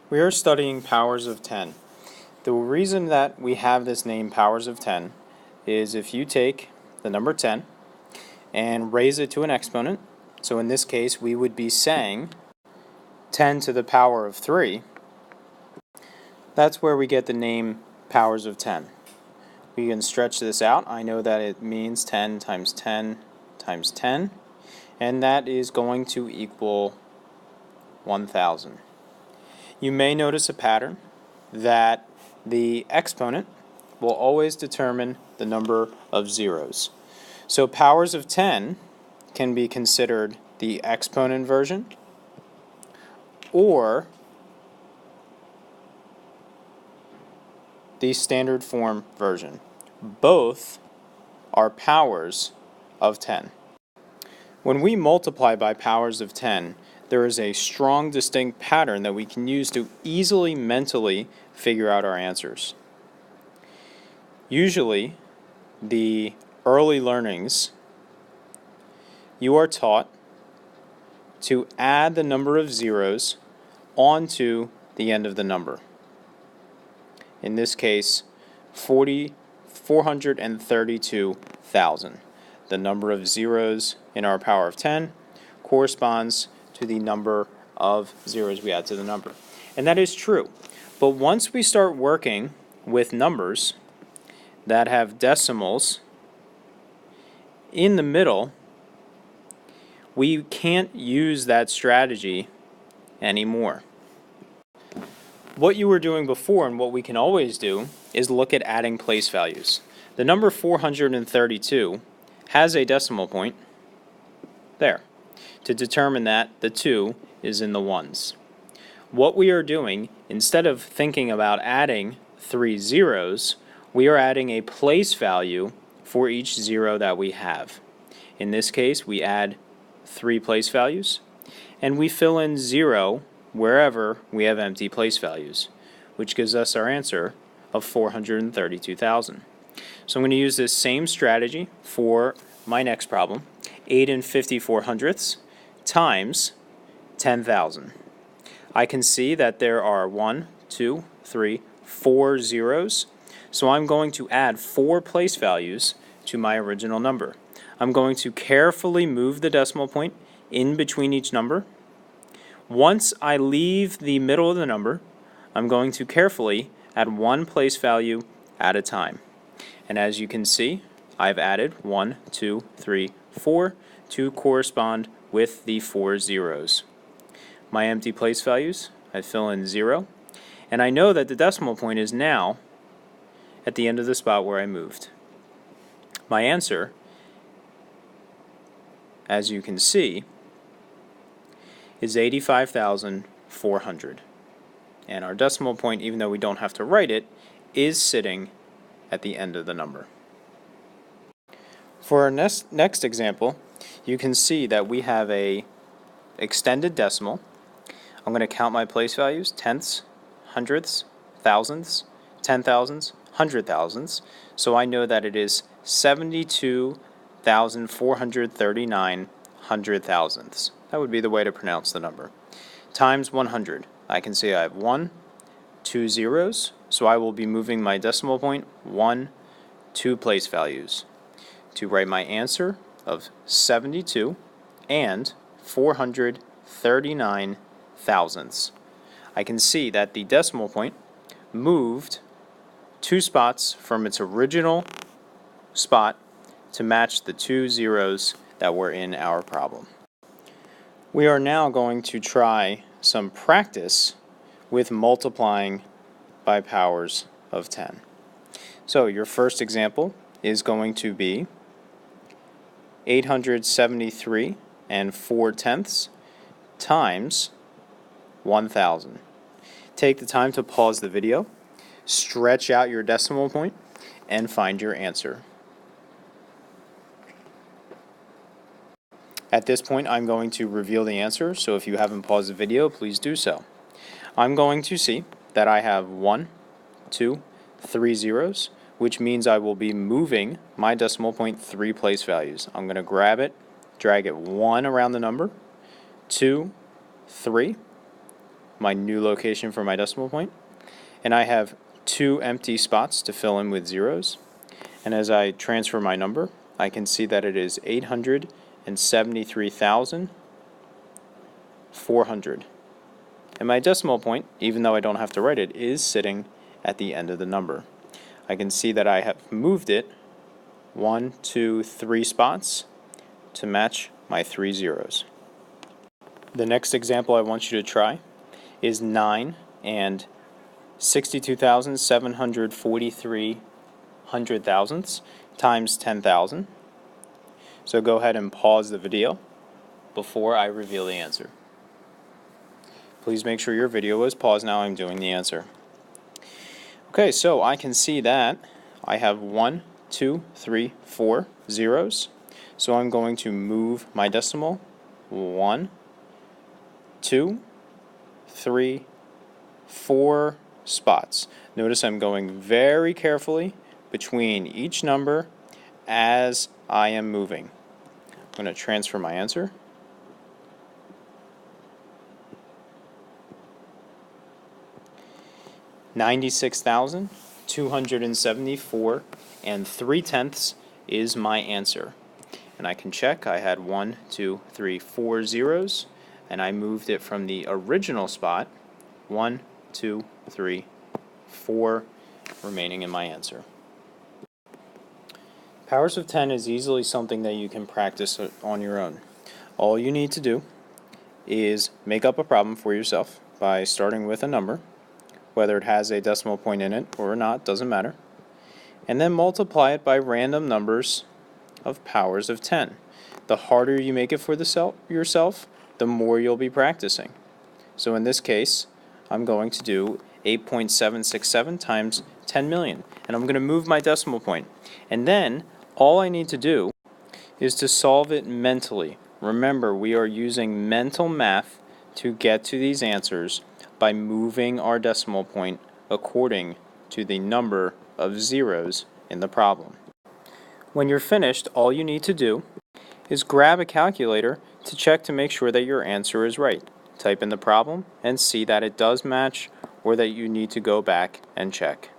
We are studying powers of 10. The reason that we have this name powers of 10 is if you take the number 10 and raise it to an exponent, so in this case we would be saying 10 to the power of 3, that's where we get the name powers of 10. We can stretch this out. I know that it means 10 times 10 times 10, and that is going to equal 1,000. You may notice a pattern that the exponent will always determine the number of zeros. So powers of 10 can be considered the exponent version or the standard form version. Both are powers of 10. When we multiply by powers of 10, there is a strong, distinct pattern that we can use to easily mentally figure out our answers. Usually, the early learnings, you are taught to add the number of zeros onto the end of the number. In this case, 432,000. The number of zeros in our power of 10 corresponds to the number of zeros we add to the number. And that is true. But once we start working with numbers that have decimals in the middle, we can't use that strategy anymore. What you were doing before and what we can always do is look at adding place values. The number 432 has a decimal point there to determine that the 2 is in the ones. What we are doing, instead of thinking about adding 3 zeros, we are adding a place value for each zero that we have. In this case, we add 3 place values, and we fill in 0 wherever we have empty place values, which gives us our answer of 432,000. So I'm going to use this same strategy for my next problem, 8 54 hundredths times 10,000. I can see that there are 1, 2, 3, 4 zeros, so I'm going to add 4 place values to my original number. I'm going to carefully move the decimal point in between each number. Once I leave the middle of the number, I'm going to carefully add 1 place value at a time. And as you can see, I've added 1, 2, 3, 4 to correspond with the 4 zeros. My empty place values, I fill in 0, and I know that the decimal point is now at the end of the spot where I moved. My answer, as you can see, is 85,400. And our decimal point, even though we don't have to write it, is sitting at the end of the number. For our next example, you can see that we have a extended decimal. I'm going to count my place values: tenths, hundredths, thousandths, 10,000ths, 100,000ths. So I know that it is 72,439 100,000ths. That would be the way to pronounce the number. Times 100. I can see I have 1, 2 zeros, so I will be moving my decimal point 1, 2 place values to write my answer of 72 and 439 thousandths. I can see that the decimal point moved 2 spots from its original spot to match the 2 zeros that were in our problem. We are now going to try some practice with multiplying by powers of 10. So your first example is going to be 873 and 4 tenths times 1,000. Take the time to pause the video, stretch out your decimal point, and find your answer. At this point, I'm going to reveal the answer, so if you haven't paused the video, please do so. I'm going to see that I have 1, 2, 3 zeros, which means I will be moving my decimal point 3 place values. I'm going to grab it, drag it 1 around the number, 2, 3, my new location for my decimal point, and I have 2 empty spots to fill in with zeros. And as I transfer my number, I can see that it is 873,400. And my decimal point, even though I don't have to write it, is sitting at the end of the number. I can see that I have moved it 1, 2, 3 spots to match my 3 zeros. The next example I want you to try is 9 and 62,743 hundred thousandths times 10,000. So go ahead and pause the video before I reveal the answer. Please make sure your video is paused now. I'm doing the answer. Okay, so I can see that I have 1, 2, 3, 4 zeros. So I'm going to move my decimal 1, 2, 3, 4 spots. Notice I'm going very carefully between each number as I am moving. I'm going to transfer my answer. $96,274 and 3/10 is my answer. And I can check. I had 1, 2, 3, 4 zeros, and I moved it from the original spot. 1, 2, 3, 4 remaining in my answer. Powers of 10 is easily something that you can practice on your own. All you need to do is make up a problem for yourself by starting with a number, whether it has a decimal point in it or not, doesn't matter, and then multiply it by random numbers of powers of 10. The harder you make it for yourself, the more you'll be practicing. So in this case, I'm going to do 8.767 times 10 million, and I'm going to move my decimal point. And then all I need to do is to solve it mentally. Remember, we are using mental math to get to these answers by moving our decimal point according to the number of zeros in the problem. When you're finished, all you need to do is grab a calculator to check to make sure that your answer is right. Type in the problem and see that it does match or that you need to go back and check.